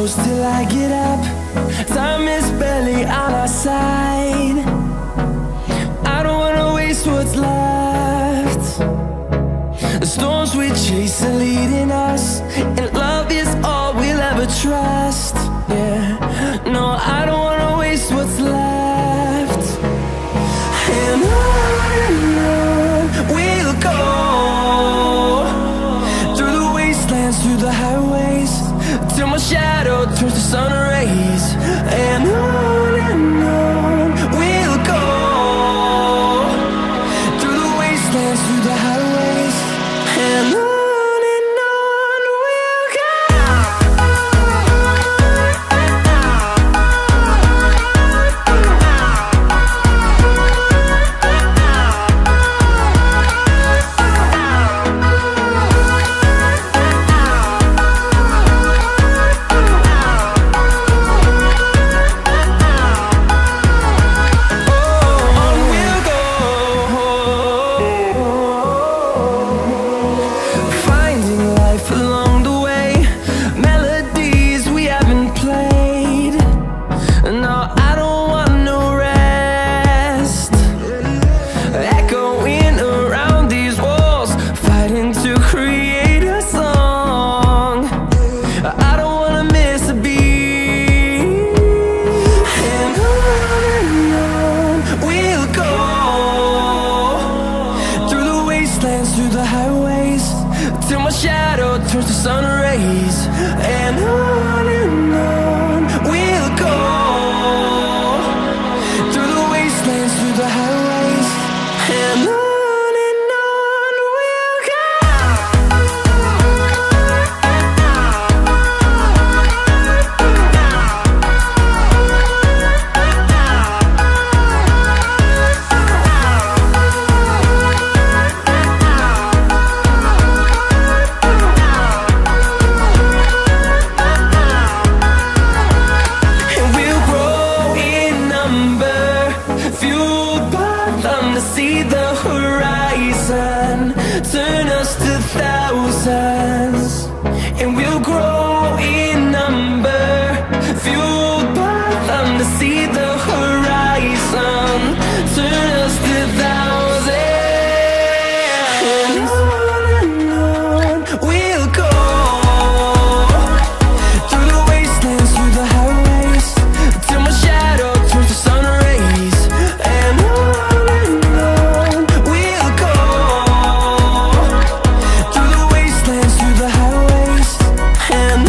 close till I get up. Time is barely on our side. I don't wanna waste what's left. The storms we chase are leading us, and love is all we'll ever trust. Yeah, no, I don't wanna waste what's left. And on we'll go, through the wastelands, through the highways, till my shadow turns to sun rays. And on we'll go, through the wastelands, through the highways, and on we'll go. Through the highways, till my shadow turns to sun rays. And on we'll go, through the wastelands, through the highways, and on we'll go. See the horizon, turn us to thousands, and we'll grow in number, fueled by them. To see the horizon, turn us to thousands, and on we'll go, through the wastelands, through the highways, till my shadow turns to sun rays. And and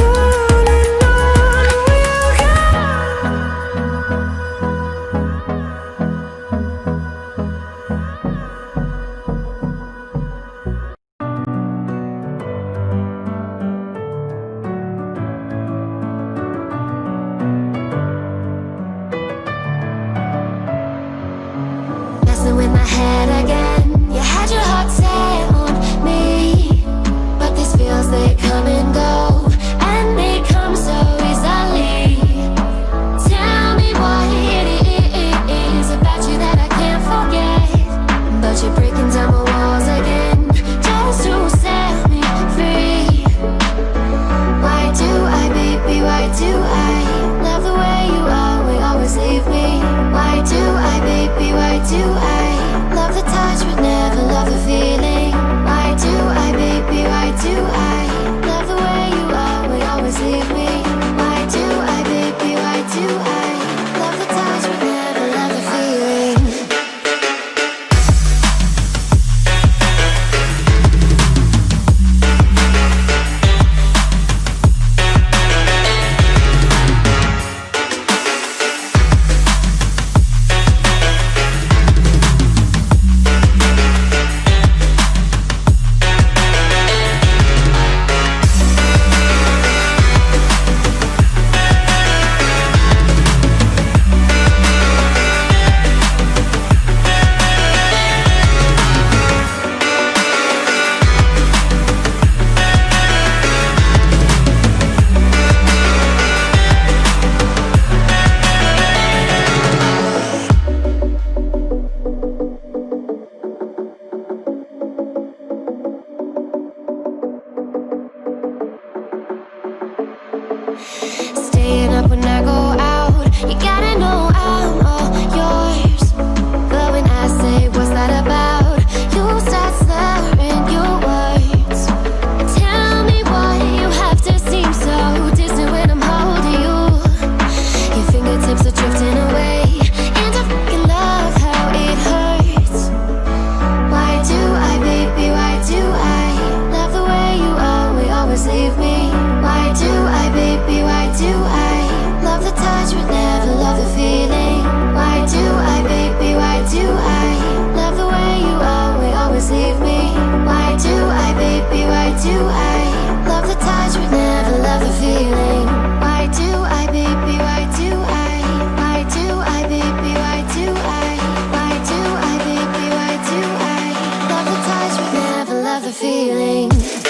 the feeling.